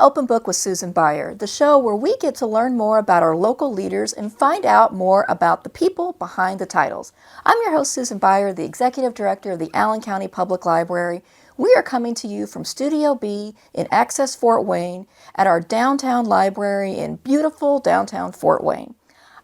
Open Book with Susan Baier, the show where we get to learn more about our local leaders and find out more about the people behind the titles. I'm your host, Susan Baier, the Executive Director of the Allen County Public Library. We are coming to you from Studio B in Access Fort Wayne at our downtown library in beautiful downtown Fort Wayne.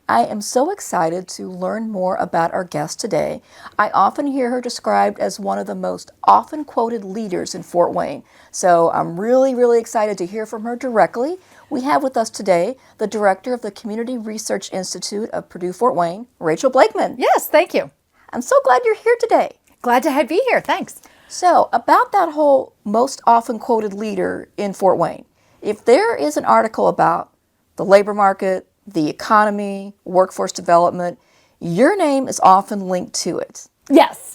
I am so excited to learn more about our guest today. I often hear her described as one of the most often quoted leaders in Fort Wayne. So I'm really excited to hear from her directly. We have with us today the director of the Community Research Institute of Purdue Fort Wayne, Rachel Blakeman. Yes, thank you. I'm so glad you're here today. Glad to be here, thanks. So about that whole most often quoted leader in Fort Wayne, if there is an article about the labor market, the economy, workforce development, your name is often linked to it. Yes.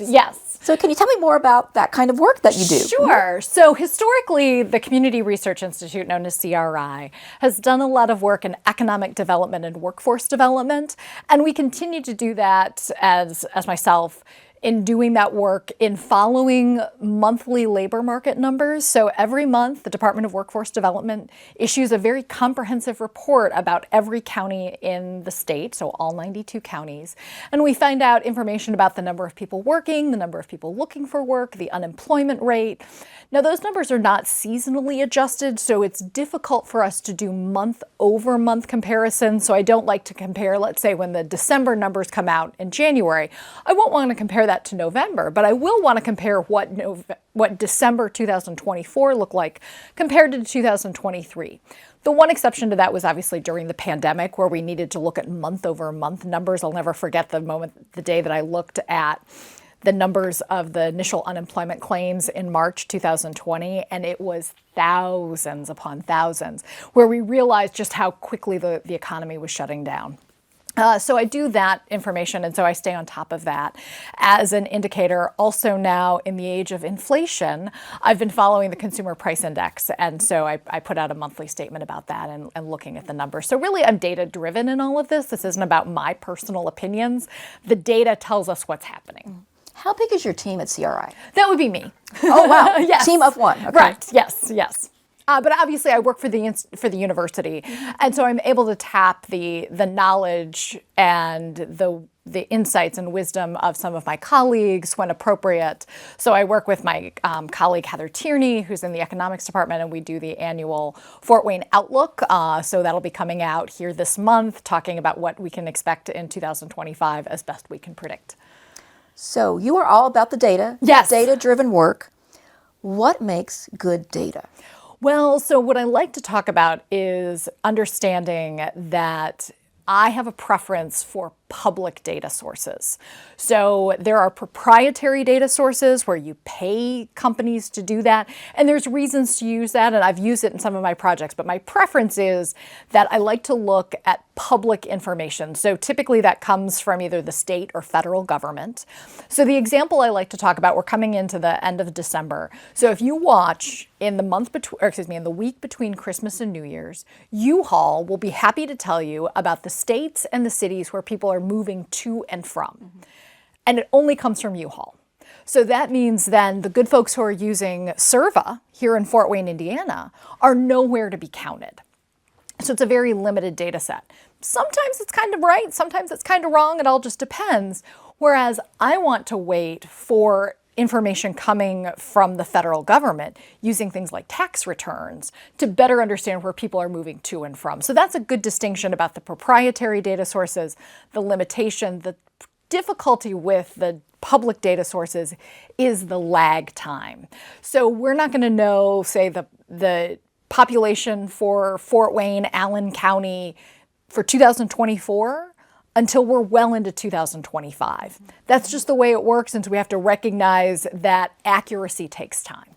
So can you tell me more about that kind of work that you do? Sure. So historically, the Community Research Institute, known as CRI, has done a lot of work in economic development and workforce development, and we continue to do that as myself in doing that work in following monthly labor market numbers. So every month, the Department of Workforce Development issues a very comprehensive report about every county in the state, so all 92 counties. And we find out information about the number of people working, the number of people looking for work, the unemployment rate. Now, those numbers are not seasonally adjusted, so it's difficult for us to do month-over-month comparisons. So I don't like to compare, let's say, when the December numbers come out in January. I won't want to compare that to November, but I will want to compare what December 2024 looked like compared to 2023. The one exception to that was obviously during the pandemic, where we needed to look at month-over-month numbers. I'll never forget the day that I looked at the numbers of the initial unemployment claims in March 2020, and it was thousands upon thousands, where we realized just how quickly the economy was shutting down. So I do that information, and so I stay on top of that as an indicator. Also now, in the age of inflation, I've been following the Consumer Price Index, and so I put out a monthly statement about that and looking at the numbers. So really, I'm data-driven in all of this. This isn't about my personal opinions. The data tells us what's happening. How big is your team at CRI? That would be me. Oh, wow. Yes. Team of one. Okay. Right. Yes. But obviously, I work for the university, and so I'm able to tap the knowledge and the insights and wisdom of some of my colleagues when appropriate. So I work with my colleague Heather Tierney, who's in the economics department, and we do the annual Fort Wayne Outlook. So that'll be coming out here this month, talking about what we can expect in 2025 as best we can predict. So you are all about the data. Yes. Data-driven work. What makes good data? Well, so what I like to talk about is understanding that I have a preference for public data sources. So there are proprietary data sources where you pay companies to do that, and there's reasons to use that, and I've used it in some of my projects, but my preference is that I like to look at public information. So typically that comes from either the state or federal government. So the example I like to talk about, we're coming into the end of December. So if you watch in the week between Christmas and New Year's, U-Haul will be happy to tell you about the states and the cities where people are moving to and from. Mm-hmm. And it only comes from U-Haul. So that means then the good folks who are using Serva here in Fort Wayne, Indiana, are nowhere to be counted. So it's a very limited data set. Sometimes it's kind of right, sometimes it's kind of wrong, it all just depends. Whereas I want to wait for information coming from the federal government using things like tax returns to better understand where people are moving to and from. So that's a good distinction about the proprietary data sources, the limitation, the difficulty with the public data sources is the lag time. So we're not going to know, say, the population for Fort Wayne, Allen County for 2024 until we're well into 2025. That's just the way it works, and so we have to recognize that accuracy takes time.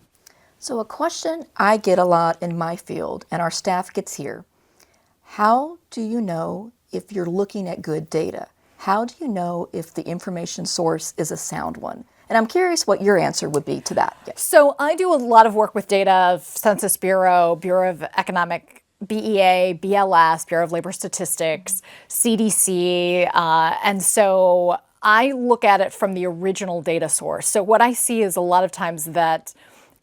So a question I get a lot in my field, and our staff gets here, how do you know if you're looking at good data? How do you know if the information source is a sound one? And I'm curious what your answer would be to that. Yes. So I do a lot of work with data of Census Bureau, Bureau of Economic BEA, BLS, Bureau of Labor Statistics, CDC, and so I look at it from the original data source. So what I see is a lot of times that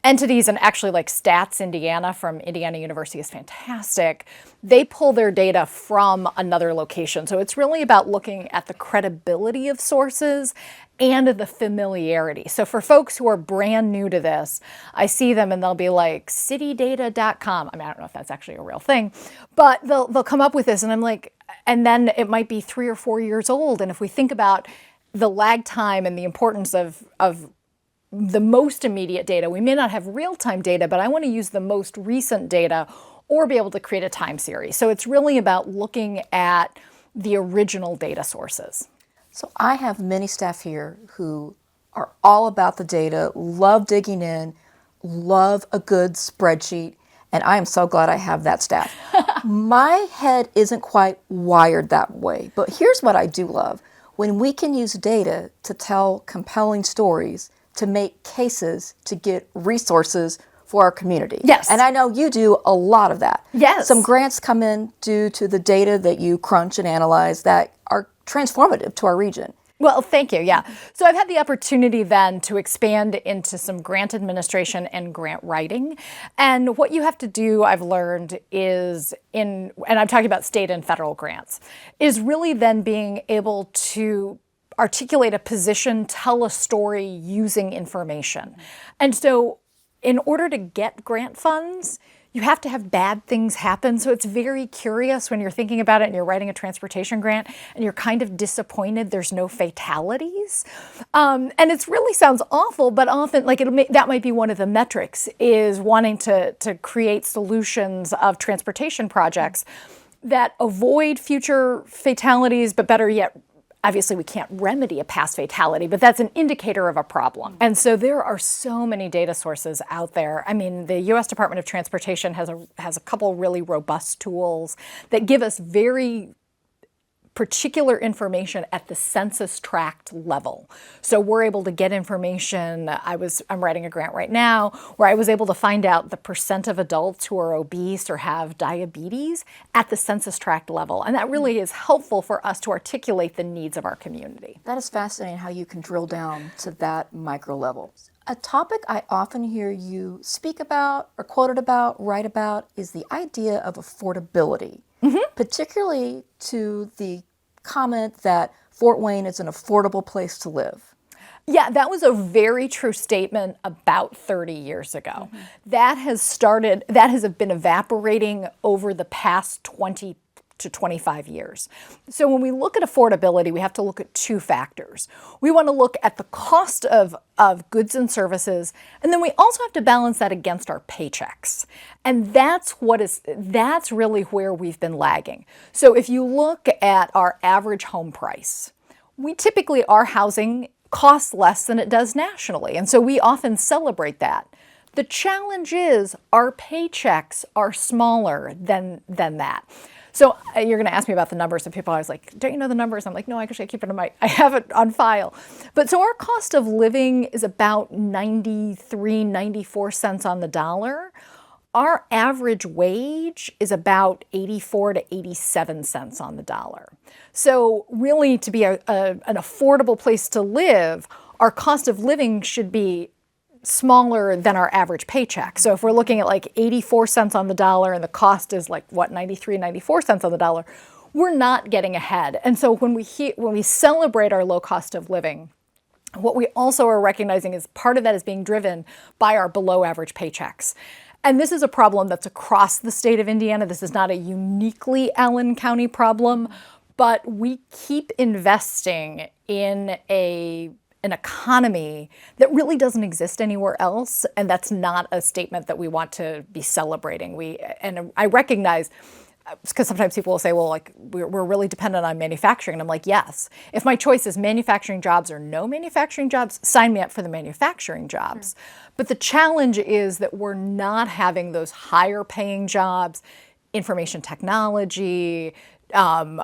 entities, and actually like Stats Indiana from Indiana University is fantastic. They pull their data from another location. So it's really about looking at the credibility of sources and the familiarity. So for folks who are brand new to this, I see them and they'll be like citydata.com. I mean, I don't know if that's actually a real thing, but they'll come up with this and I'm like, and then it might be 3 or 4 years old. And if we think about the lag time and the importance of the most immediate data, we may not have real-time data, but I want to use the most recent data or be able to create a time series. So it's really about looking at the original data sources. So I have many staff here who are all about the data, love digging in, love a good spreadsheet, and I am so glad I have that staff. My head isn't quite wired that way, but here's what I do love. When we can use data to tell compelling stories, to make cases, to get resources for our community. Yes. And I know you do a lot of that. Yes. Some grants come in due to the data that you crunch and analyze that are transformative to our region. Well, thank you. Yeah. So I've had the opportunity then to expand into some grant administration and grant writing. And what you have to do, I've learned, is and I'm talking about state and federal grants, is really then being able to articulate a position, tell a story using information. And so in order to get grant funds, you have to have bad things happen. So it's very curious when you're thinking about it and you're writing a transportation grant and you're kind of disappointed there's no fatalities. And it really sounds awful, but often that might be one of the metrics, is wanting to create solutions of transportation projects that avoid future fatalities, but better yet, obviously, we can't remedy a past fatality, but that's an indicator of a problem. And so there are so many data sources out there. I mean, the U.S. Department of Transportation has a couple really robust tools that give us very particular information at the census tract level. So we're able to get information. I'm writing a grant right now where I was able to find out the percent of adults who are obese or have diabetes at the census tract level. And that really is helpful for us to articulate the needs of our community. That is fascinating how you can drill down to that micro level. A topic I often hear you speak about or quoted about, write about, is the idea of affordability, particularly to the comment that Fort Wayne is an affordable place to live. Yeah, that was a very true statement about 30 years ago. That has been evaporating over the past 20 to 25 years. So when we look at affordability, we have to look at two factors. We want to look at the cost of goods and services, and then we also have to balance that against our paychecks. And that's really where we've been lagging. So if you look at our average home price, our housing costs less than it does nationally. And so we often celebrate that. The challenge is our paychecks are smaller than that. So you're going to ask me about the numbers, and people are always like, don't you know the numbers? I'm like, no, actually I keep it I have it on file. But so our cost of living is about 93, 94 cents on the dollar. Our average wage is about 84 to 87 cents on the dollar. So really, to be an affordable place to live, our cost of living should be smaller than our average paycheck. So if we're looking at like 84 cents on the dollar and the cost is like 93, 94 cents on the dollar, we're not getting ahead. And so when we celebrate our low cost of living, what we also are recognizing is part of that is being driven by our below average paychecks. And this is a problem that's across the state of Indiana. This is not a uniquely Allen County problem, but we keep investing in an economy that really doesn't exist anywhere else, and that's not a statement that we want to be celebrating. And I recognize, because sometimes people will say, well, like we're really dependent on manufacturing, and I'm like, yes. If my choice is manufacturing jobs or no manufacturing jobs, sign me up for the manufacturing jobs. Sure. But the challenge is that we're not having those higher paying jobs, information technology,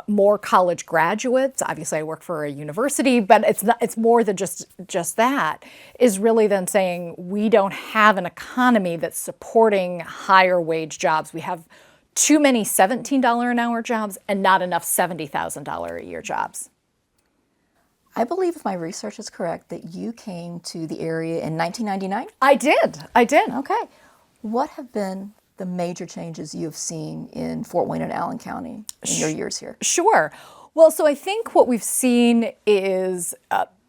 more college graduates. Obviously, I work for a university, but it's more than just that, is really then saying we don't have an economy that's supporting higher wage jobs. We have too many $17 an hour jobs and not enough $70,000 a year jobs. I believe, if my research is correct, that you came to the area in 1999? I did. Okay. What have been the major changes you have seen in Fort Wayne and Allen County in your years here? Sure. Well, so I think what we've seen is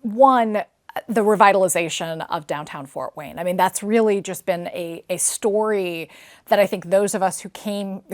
one, the revitalization of downtown Fort Wayne. I mean, that's really just been a story that I think those of us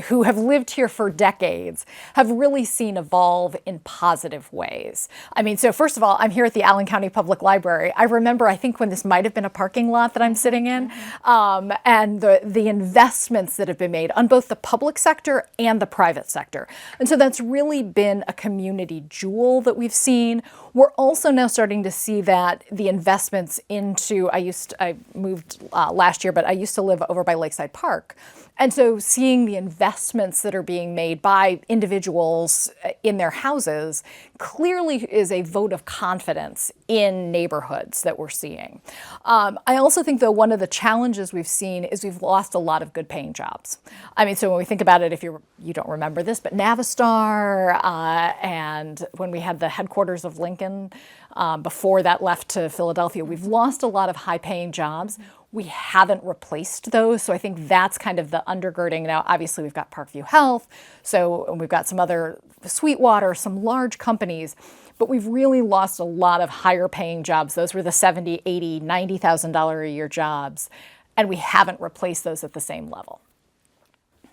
who have lived here for decades have really seen evolve in positive ways. I mean, so first of all, I'm here at the Allen County Public Library. I remember, I think when this might have been a parking lot that I'm sitting in, and the investments that have been made on both the public sector and the private sector. And so that's really been a community jewel that we've seen. We're also now starting to see that the investments into, I moved last year, but I used to live over by Lakeside Park. And so seeing the investments that are being made by individuals in their houses clearly is a vote of confidence in neighborhoods that we're seeing. I also think, though, one of the challenges we've seen is we've lost a lot of good paying jobs. I mean, so when we think about it, if you don't remember this, but Navistar and when we had the headquarters of Lincoln, before that left to Philadelphia, we've lost a lot of high paying jobs. We haven't replaced those. So I think that's kind of the undergirding. Now, obviously, we've got Parkview Health. So we've got some other Sweetwater, some large companies. But we've really lost a lot of higher paying jobs. Those were the $70,000, $80,000, $90,000 a year jobs. And we haven't replaced those at the same level.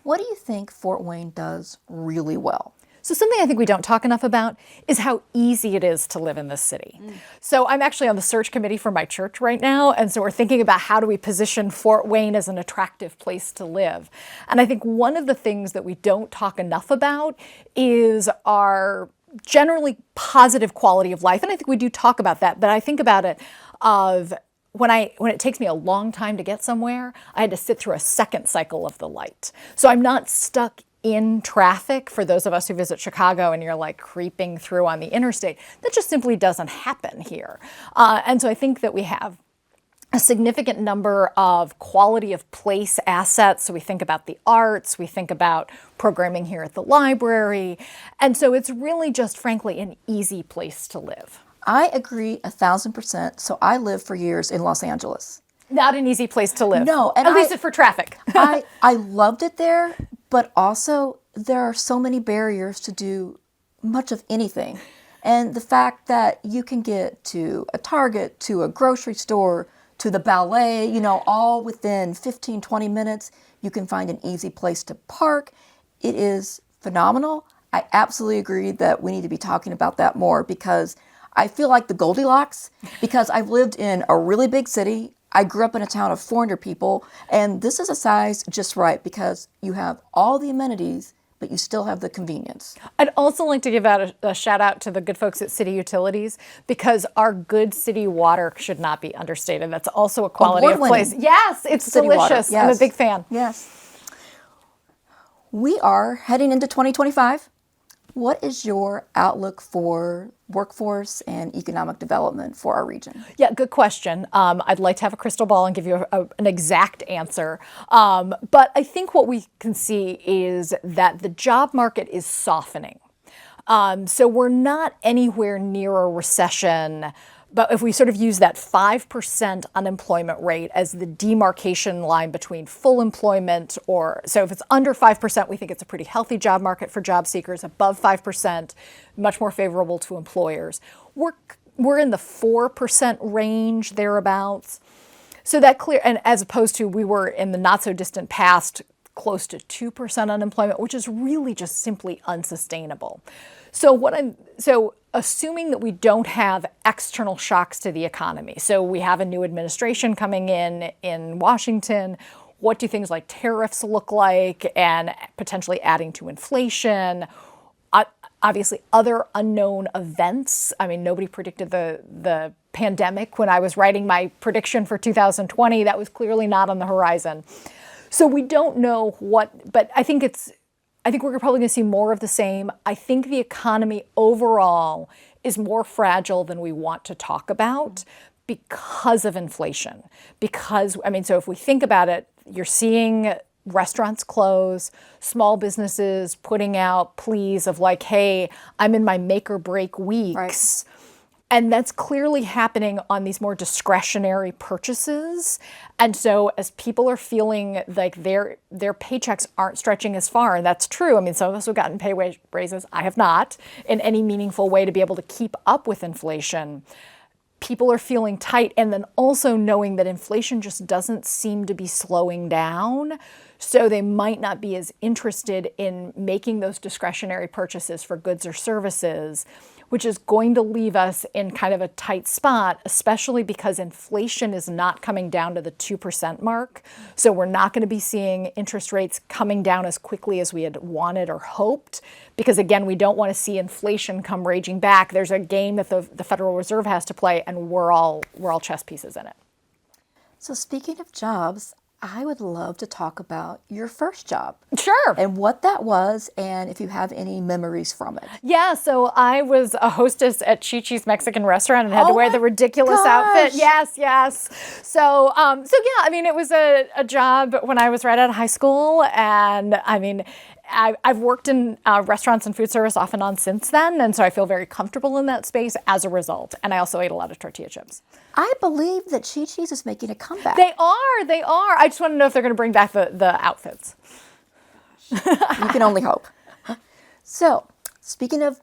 What do you think Fort Wayne does really well? So something I think we don't talk enough about is how easy it is to live in this city. So I'm actually on the search committee for my church right now. And so we're thinking about how do we position Fort Wayne as an attractive place to live. And I think one of the things that we don't talk enough about is our generally positive quality of life. And I think we do talk about that, but I think about it of when it takes me a long time to get somewhere, I had to sit through a second cycle of the light. So I'm not stuck in traffic. For those of us who visit Chicago and you're like creeping through on the interstate, that just simply doesn't happen here. And so I think that we have a significant number of quality of place assets. So we think about the arts, we think about programming here at the library. And so it's really just, frankly, an easy place to live. I agree 1,000%. So I lived for years in Los Angeles. Not an easy place to live. No, and at least for traffic. I loved it there, but also there are so many barriers to do much of anything. And the fact that you can get to a Target, to a grocery store, to the ballet, all within 15, 20 minutes, you can find an easy place to park. It is phenomenal. I absolutely agree that we need to be talking about that more because I feel like the Goldilocks, because I've lived in a really big city. I grew up in a town of 400 people, and this is a size just right because you have all the amenities, but you still have the convenience. I'd also like to give out a shout out to the good folks at City Utilities because our good city water should not be understated. That's also a quality of place. Yes, it's delicious. Yes. I'm a big fan. Yes. We are heading into 2025. What is your outlook for workforce and economic development for our region? Yeah, good question. I'd like to have a crystal ball and give you an exact answer. But I think what we can see is that the job market is softening. So we're not anywhere near a recession. But if we sort of use that 5% unemployment rate as the demarcation line between full employment so if it's under 5%, we think it's a pretty healthy job market for job seekers. Above 5%, much more favorable to employers. We're in the 4% range thereabouts. So that and as opposed to we were in the not so distant past close to 2% unemployment, which is really just simply unsustainable. So assuming that we don't have external shocks to the economy, so we have a new administration coming in Washington, what do things like tariffs look like and potentially adding to inflation? Obviously, other unknown events. I mean, nobody predicted the pandemic when I was writing my prediction for 2020. That was clearly not on the horizon. So we don't know but I think we're probably going to see more of the same. I think the economy overall is more fragile than we want to talk about because of inflation. So if we think about it, you're seeing restaurants close, small businesses putting out pleas of like, hey, I'm in my make or break weeks. Right. And that's clearly happening on these more discretionary purchases. And so as people are feeling like their paychecks aren't stretching as far, and that's true. I mean, some of us have gotten pay raises. I have not in any meaningful way to be able to keep up with inflation. People are feeling tight, and then also knowing that inflation just doesn't seem to be slowing down. So they might not be as interested in making those discretionary purchases for goods or services, which is going to leave us in kind of a tight spot, especially because inflation is not coming down to the 2% mark. So we're not going to be seeing interest rates coming down as quickly as we had wanted or hoped, because again, we don't want to see inflation come raging back. There's a game that the Federal Reserve has to play, and we're all chess pieces in it. So speaking of jobs, I would love to talk about your first job. Sure. And what that was, and if you have any memories from it. Yeah, so I was a hostess at Chi-Chi's Mexican restaurant and had to wear the ridiculous outfit. Yes. So yeah, I mean, it was a job when I was right out of high school, and I mean, I've worked in restaurants and food service off and on since then, and so I feel very comfortable in that space as a result. And I also ate a lot of tortilla chips. I believe that Chi-Chi's is making a comeback. They are. I just want to know if they're going to bring back the outfits. You can only hope. So, speaking of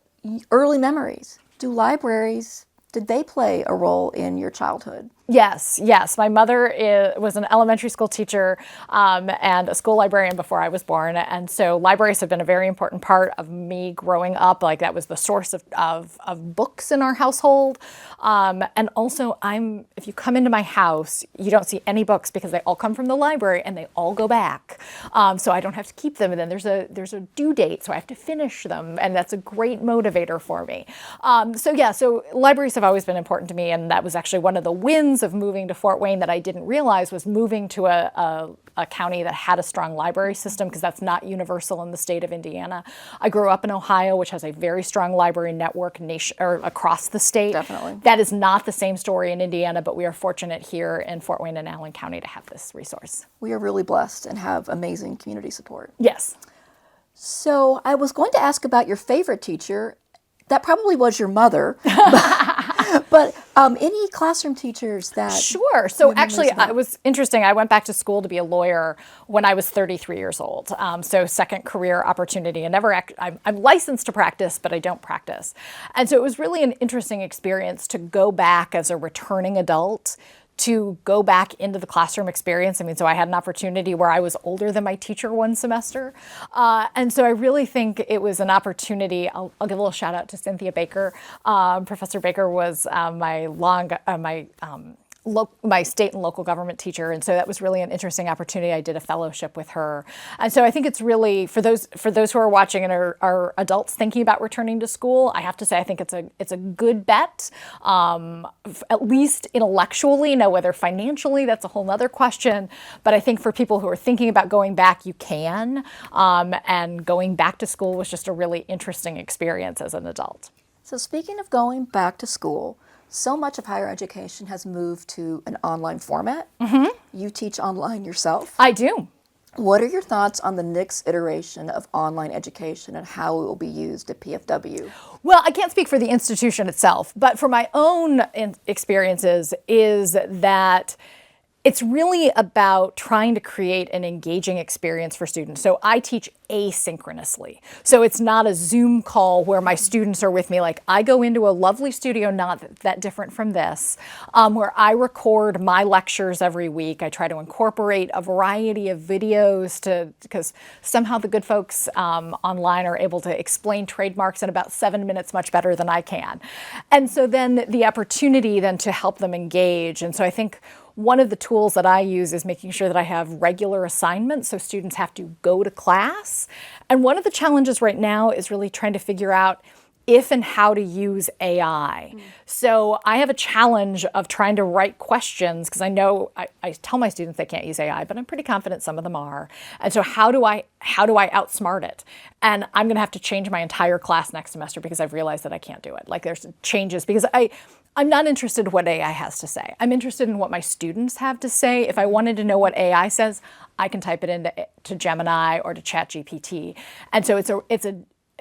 early memories, did they play a role in your childhood? Yes. My mother was an elementary school teacher and a school librarian before I was born. And so libraries have been a very important part of me growing up. Like that was the source of books in our household. And also if you come into my house, you don't see any books because they all come from the library and they all go back. So I don't have to keep them. And then there's a due date, so I have to finish them. And that's a great motivator for me. So libraries have always been important to me. And that was actually one of the wins of moving to Fort Wayne that I didn't realize was moving to a county that had a strong library system, because that's not universal in the state of Indiana. I grew up in Ohio, which has a very strong library network across the state. Definitely. That is not the same story in Indiana, but we are fortunate here in Fort Wayne and Allen County to have this resource. We are really blessed and have amazing community support. Yes. So I was going to ask about your favorite teacher. That probably was your mother. But any classroom teachers that... Sure. So actually, it was interesting. I went back to school to be a lawyer when I was 33 years old. So second career opportunity. And I'm licensed to practice, but I don't practice. And so it was really an interesting experience to go back as a returning adult, to go back into the classroom experience. I mean, so I had an opportunity where I was older than my teacher one semester. And so I really think it was an opportunity. I'll give a little shout out to Cynthia Baker. Professor Baker was my state and local government teacher, and so that was really an interesting opportunity. I did a fellowship with her, and so I think it's really for those who are watching and are adults thinking about returning to school. I have to say, I think it's a good bet, at least intellectually. Now, whether financially, that's a whole other question. But I think for people who are thinking about going back, you can, and going back to school was just a really interesting experience as an adult. So speaking of going back to school, so much of higher education has moved to an online format. Mm-hmm. You teach online yourself. I do. What are your thoughts on the next iteration of online education and how it will be used at PFW? Well, I can't speak for the institution itself, but for my own experiences is that it's really about trying to create an engaging experience for students. So I teach asynchronously. So it's not a Zoom call where my students are with me. Like, I go into a lovely studio, not that different from this, where I record my lectures every week. I try to incorporate a variety of videos because somehow the good folks online are able to explain trademarks in about 7 minutes much better than I can. And so then the opportunity then to help them engage. And so I think one of the tools that I use is making sure that I have regular assignments so students have to go to class. And one of the challenges right now is really trying to figure out if and how to use AI. So I have a challenge of trying to write questions, because I know I tell my students they can't use AI, but I'm pretty confident some of them are. And so how do I outsmart it? And I'm going to have to change my entire class next semester because I've realized that I can't do it. Like, there's changes because I'm not interested in what AI has to say. I'm interested in what my students have to say. If I wanted to know what AI says, I can type it into Gemini or to ChatGPT. And so it's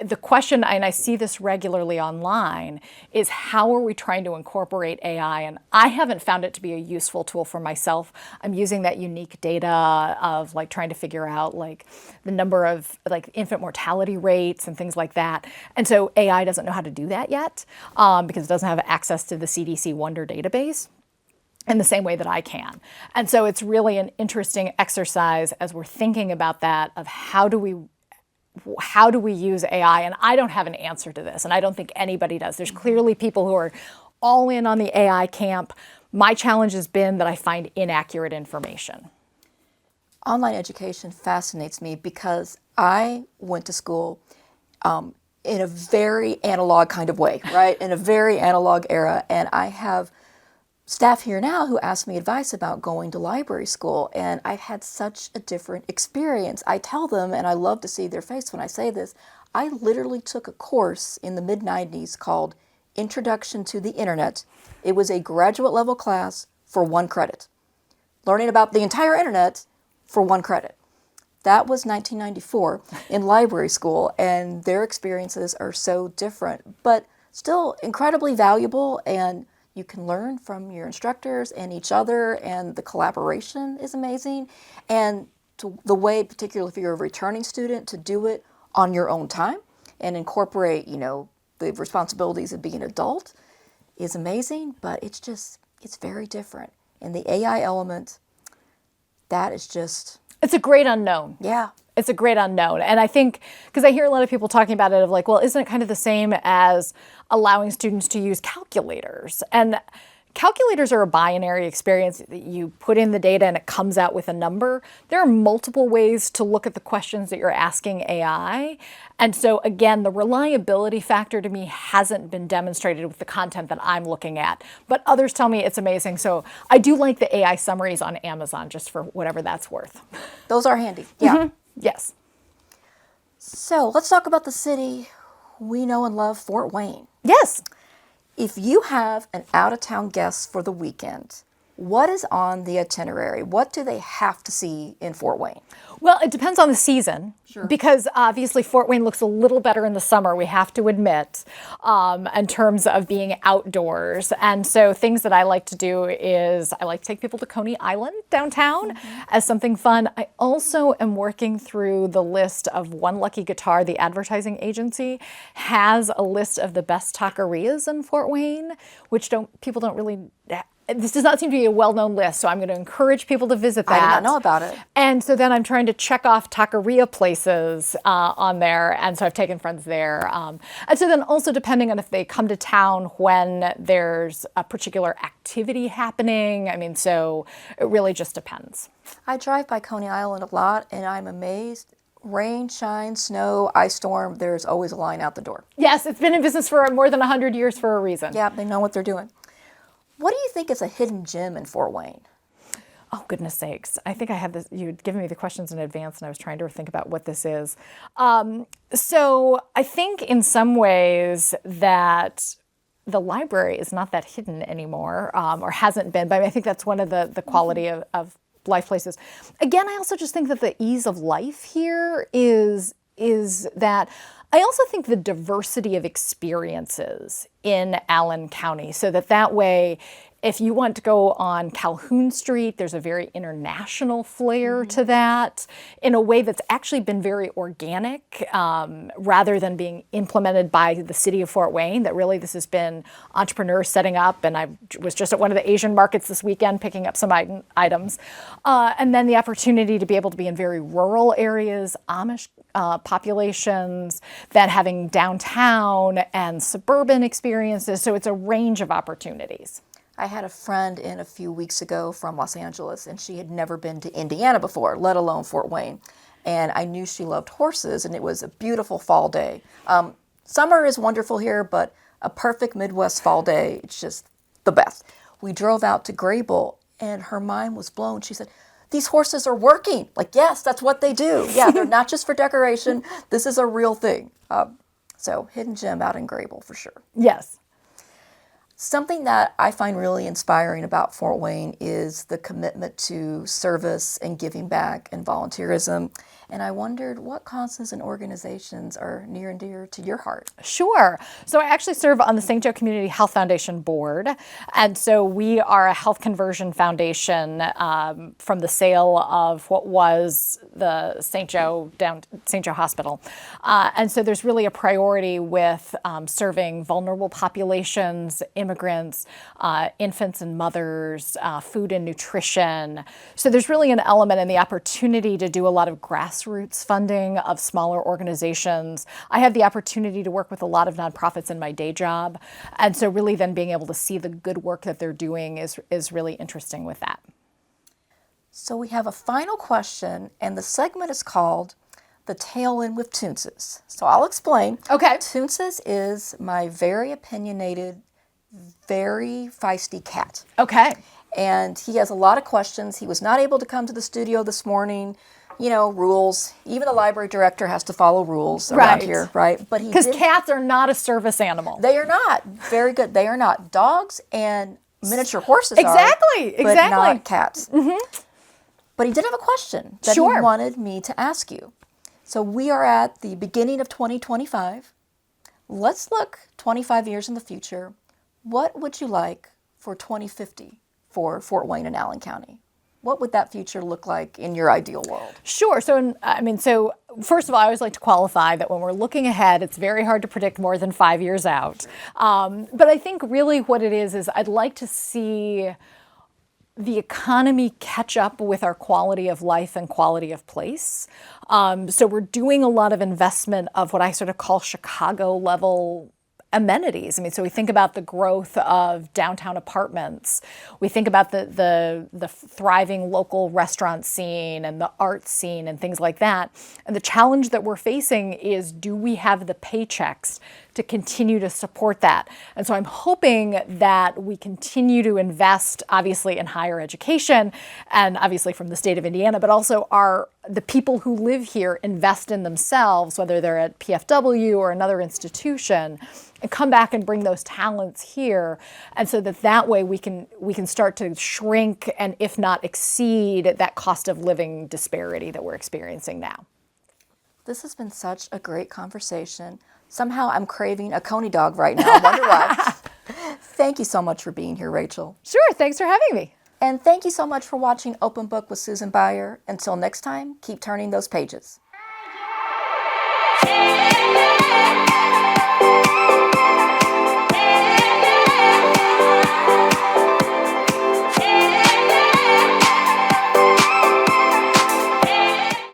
the question, and I see this regularly online, is how are we trying to incorporate AI? And I haven't found it to be a useful tool for myself. I'm using that unique data of like trying to figure out like the number of like infant mortality rates and things like that. And so AI doesn't know how to do that yet because it doesn't have access to the CDC Wonder database in the same way that I can. And so it's really an interesting exercise as we're thinking about that of how do we use AI? And I don't have an answer to this, and I don't think anybody does. There's clearly people who are all in on the AI camp. My challenge has been that I find inaccurate information. Online education fascinates me because I went to school in a very analog kind of way, right? In a very analog era. And I have staff here now who ask me advice about going to library school, and I've had such a different experience. I tell them, and I love to see their face when I say this, I literally took a course in the mid-90s called Introduction to the Internet. It was a graduate level class for 1 credit. Learning about the entire internet for 1 credit. That was 1994 in library school, and their experiences are so different, but still incredibly valuable, and you can learn from your instructors and each other, and the collaboration is amazing. And the way, particularly if you're a returning student, to do it on your own time and incorporate, the responsibilities of being an adult is amazing, but it's very different. And the AI element, that is just... It's a great unknown. Yeah. It's a great unknown. And I think, because I hear a lot of people talking about it of like, well, isn't it kind of the same as allowing students to use calculators? And calculators are a binary experience. You put in the data and it comes out with a number. There are multiple ways to look at the questions that you're asking AI. And so again, the reliability factor to me hasn't been demonstrated with the content that I'm looking at, but others tell me it's amazing. So I do like the AI summaries on Amazon, just for whatever that's worth. Those are handy. Yeah. Mm-hmm. Yes. So let's talk about the city we know and love, Fort Wayne. Yes. If you have an out-of-town guest for the weekend, what is on the itinerary? What do they have to see in Fort Wayne? Well, it depends on the season. Sure. Because obviously Fort Wayne looks a little better in the summer, we have to admit, in terms of being outdoors. And so things that I like to do is I like to take people to Coney Island downtown as something fun. I also am working through the list of One Lucky Guitar, the advertising agency, has a list of the best taquerias in Fort Wayne, which people don't really... This does not seem to be a well-known list, so I'm going to encourage people to visit that. I did not know about it. And so then I'm trying to check off taqueria places on there, and so I've taken friends there. And so then also depending on if they come to town when there's a particular activity happening, I mean, so it really just depends. I drive by Coney Island a lot, and I'm amazed. Rain, shine, snow, ice storm, there's always a line out the door. Yes, it's been in business for more than 100 years for a reason. Yeah, they know what they're doing. What do you think is a hidden gem in Fort Wayne? Oh, goodness sakes. I think I had this, you had given me the questions in advance and I was trying to think about what this is. So I think in some ways that the library is not that hidden anymore, or hasn't been, but I think that's one of the quality of life places. Again, I also just think that the ease of life here is that I also think the diversity of experiences in Allen County, so that way, if you want to go on Calhoun Street, there's a very international flair to that in a way that's actually been very organic rather than being implemented by the city of Fort Wayne, that really this has been entrepreneurs setting up. And I was just at one of the Asian markets this weekend picking up some items. And then the opportunity to be able to be in very rural areas, Amish populations, then having downtown and suburban experiences. So it's a range of opportunities. I had a friend in a few weeks ago from Los Angeles, and she had never been to Indiana before, let alone Fort Wayne. And I knew she loved horses, and it was a beautiful fall day. Summer is wonderful here, but a perfect Midwest fall day, it's just the best. We drove out to Grable, and her mind was blown. She said, "These horses are working." Like, yes, that's what they do. Yeah, they're not just for decoration. This is a real thing. So hidden gem out in Grable for sure. Yes. Something that I find really inspiring about Fort Wayne is the commitment to service and giving back and volunteerism. And I wondered what causes and organizations are near and dear to your heart. Sure. So I actually serve on the St. Joe Community Health Foundation board. And so we are a health conversion foundation from the sale of what was the St. Joe Hospital. And so there's really a priority with serving vulnerable populations, immigrants, infants and mothers, food and nutrition. So there's really an element and the opportunity to do a lot of grassroots funding of smaller organizations. I have the opportunity to work with a lot of nonprofits in my day job. And so really then being able to see the good work that they're doing is really interesting with that. So we have a final question, and the segment is called The Tail End with Toonses. So I'll explain. Okay. Toonses is my very opinionated, very feisty cat. Okay. And he has a lot of questions. He was not able to come to the studio this morning. You know, rules. Even the library director has to follow rules around here, right? But because cats are not a service animal. They are not. Very good. They are not. Dogs and miniature horses exactly, are, but not cats. Mm-hmm. But he did have a question that he wanted me to ask you. So we are at the beginning of 2025. Let's look 25 years in the future. What would you like for 2050 for Fort Wayne and Allen County? What would that future look like in your ideal world? Sure. So, so first of all, I always like to qualify that when we're looking ahead, it's very hard to predict more than 5 years out. But I think really what it is I'd like to see the economy catch up with our quality of life and quality of place. So we're doing a lot of investment of what I sort of call Chicago level amenities. So we think about the growth of downtown apartments. We think about the thriving local restaurant scene and the art scene and things like that. And the challenge that we're facing is, do we have the paychecks to continue to support that? And so I'm hoping that we continue to invest, obviously, in higher education, and obviously from the state of Indiana, but also the people who live here invest in themselves, whether they're at PFW or another institution, and come back and bring those talents here. And so that way we can start to shrink and, if not exceed, that cost of living disparity that we're experiencing now. This has been such a great conversation. Somehow I'm craving a coney dog right now. I wonder why. Thank you so much for being here, Rachel. Sure. Thanks for having me. And thank you so much for watching Open Book with Susan Baier. Until next time, keep turning those pages.